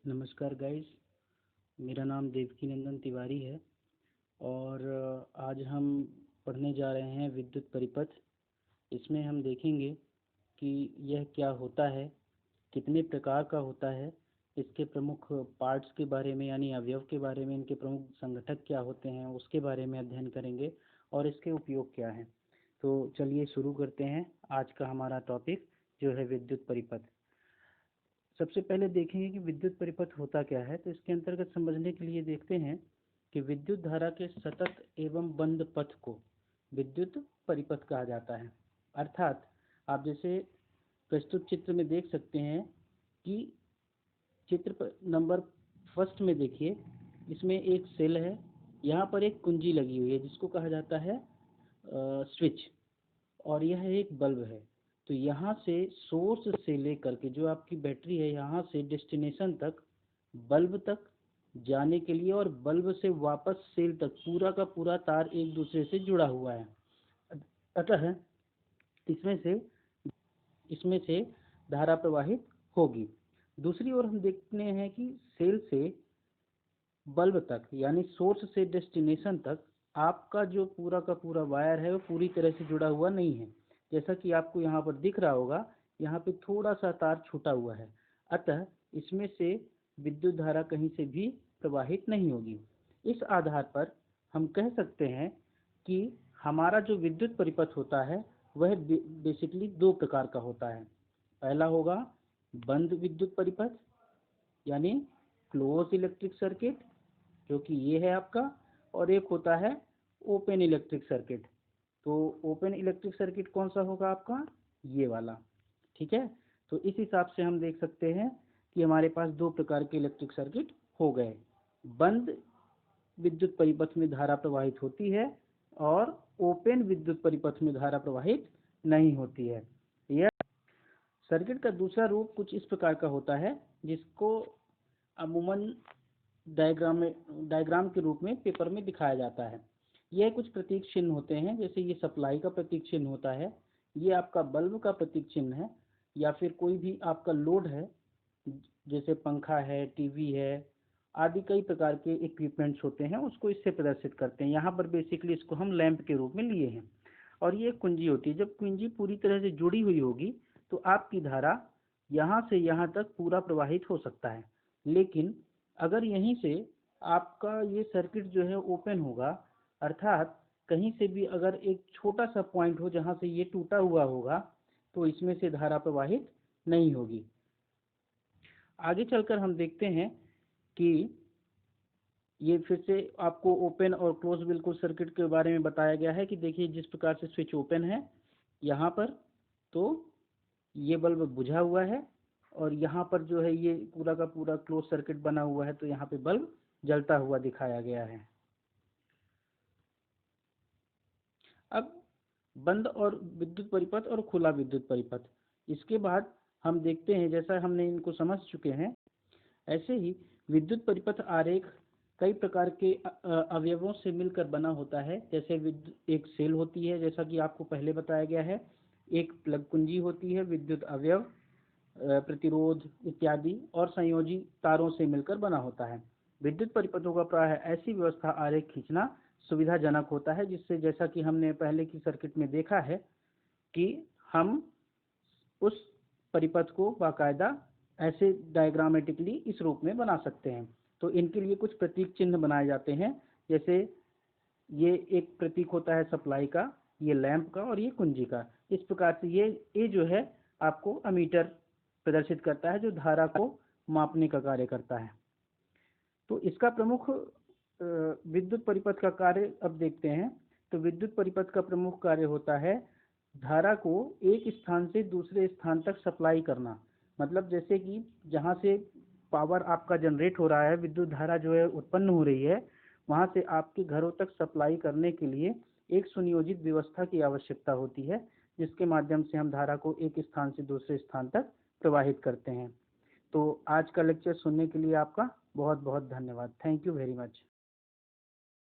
नमस्कार गाइस। मेरा नाम देवकी नंदन तिवारी है और आज हम पढ़ने जा रहे हैं विद्युत परिपथ। इसमें हम देखेंगे कि यह क्या होता है, कितने प्रकार का होता है, इसके प्रमुख पार्ट्स के बारे में यानी अवयव के बारे में, इनके प्रमुख संघटक क्या होते हैं उसके बारे में अध्ययन करेंगे और इसके उपयोग क्या हैं। तो चलिए शुरू करते हैं आज का हमारा टॉपिक जो है विद्युत परिपथ। सबसे पहले देखेंगे कि विद्युत परिपथ होता क्या है। तो इसके अंतर्गत समझने के लिए देखते हैं कि विद्युत धारा के सतत एवं बंद पथ को विद्युत परिपथ कहा जाता है। अर्थात आप जैसे प्रस्तुत चित्र में देख सकते हैं कि चित्र नंबर फर्स्ट में देखिए, इसमें एक सेल है, यहाँ पर एक कुंजी लगी हुई है जिसको कहा जाता है स्विच, और यह एक बल्ब है। तो यहाँ से सोर्स से लेकर के जो आपकी बैटरी है, यहाँ से डेस्टिनेशन तक, बल्ब तक जाने के लिए और बल्ब से वापस सेल तक पूरा का पूरा तार एक दूसरे से जुड़ा हुआ है। अतः इसमें से धारा प्रवाहित होगी। दूसरी ओर हम देखते हैं कि सेल से बल्ब तक यानी सोर्स से डेस्टिनेशन तक आपका जो पूरा का पूरा वायर है वो पूरी तरह से जुड़ा हुआ नहीं है। जैसा कि आपको यहाँ पर दिख रहा होगा, यहाँ पे थोड़ा सा तार छूटा हुआ है। अतः इसमें से विद्युत धारा कहीं से भी प्रवाहित नहीं होगी। इस आधार पर हम कह सकते हैं कि हमारा जो विद्युत परिपथ होता है वह बेसिकली दो प्रकार का होता है। पहला होगा बंद विद्युत परिपथ यानी क्लोज इलेक्ट्रिक सर्किट, जो कि ये है आपका, और एक होता है ओपन इलेक्ट्रिक सर्किट। तो ओपन इलेक्ट्रिक सर्किट कौन सा होगा आपका? ये वाला। ठीक है, तो इस हिसाब से हम देख सकते हैं कि हमारे पास दो प्रकार के इलेक्ट्रिक सर्किट हो गए। बंद विद्युत परिपथ में धारा प्रवाहित होती है और ओपन विद्युत परिपथ में धारा प्रवाहित नहीं होती है। यह सर्किट का दूसरा रूप कुछ इस प्रकार का होता है, जिसको अमूमन डायग्राम के रूप में पेपर में दिखाया जाता है। यह कुछ प्रतीक चिन्ह होते हैं, जैसे ये सप्लाई का प्रतीक चिन्ह होता है, ये आपका बल्ब का प्रतीक चिन्ह है, या फिर कोई भी आपका लोड है जैसे पंखा है, टीवी है आदि कई प्रकार के इक्विपमेंट्स होते हैं, उसको इससे प्रदर्शित करते हैं। यहाँ पर बेसिकली इसको हम लैंप के रूप में लिए हैं। और ये कुंजी होती है। जब कुंजी पूरी तरह से जुड़ी हुई होगी तो आपकी धारा यहाँ से यहाँ तक पूरा प्रवाहित हो सकता है। लेकिन अगर यहीं से आपका ये सर्किट जो है ओपन होगा, अर्थात कहीं से भी अगर एक छोटा सा पॉइंट हो जहाँ से ये टूटा हुआ होगा, तो इसमें से धारा प्रवाहित नहीं होगी। आगे चलकर हम देखते हैं कि ये फिर से आपको ओपन और क्लोज बिल्कुल सर्किट के बारे में बताया गया है कि देखिए जिस प्रकार से स्विच ओपन है यहाँ पर, तो ये बल्ब बुझा हुआ है, और यहाँ पर जो है ये पूरा का पूरा क्लोज सर्किट बना हुआ है, तो यहाँ पे बल्ब जलता हुआ दिखाया गया है। अब बंद और विद्युत परिपथ और खुला विद्युत परिपथ, इसके बाद हम देखते हैं, जैसा हमने इनको समझ चुके हैं, ऐसे ही विद्युत परिपथ आरेख कई प्रकार के अवयवों से मिलकर बना होता है। जैसे एक सेल होती है, जैसा कि आपको पहले बताया गया है, एक प्लग कुंजी होती है, विद्युत अवयव, प्रतिरोध इत्यादि और संयोजी तारों से मिलकर बना होता है। विद्युत परिपथों का प्राय ऐसी व्यवस्था आरेख खींचना सुविधाजनक होता है, जिससे जैसा कि हमने पहले की सर्किट में देखा है कि हम उस परिपथ को बाकायदा ऐसे डायग्रामेटिकली इस रूप में बना सकते हैं। तो इनके लिए कुछ प्रतीक चिन्ह बनाए जाते हैं, जैसे ये एक प्रतीक होता है सप्लाई का, ये लैंप का, और ये कुंजी का। इस प्रकार से ये जो है आपको अमीटर प्रदर्शित करता है, जो धारा को मापने का कार्य करता है। तो इसका प्रमुख विद्युत परिपथ का कार्य अब देखते हैं। तो विद्युत परिपथ का प्रमुख कार्य होता है धारा को एक स्थान से दूसरे स्थान तक सप्लाई करना। मतलब जैसे कि जहाँ से पावर आपका जनरेट हो रहा है, विद्युत धारा जो है उत्पन्न हो रही है, वहाँ से आपके घरों तक सप्लाई करने के लिए एक सुनियोजित व्यवस्था की आवश्यकता होती है, जिसके माध्यम से हम धारा को एक स्थान से दूसरे स्थान तक प्रवाहित करते हैं। तो आज का लेक्चर सुनने के लिए आपका बहुत बहुत धन्यवाद। Thank you very much.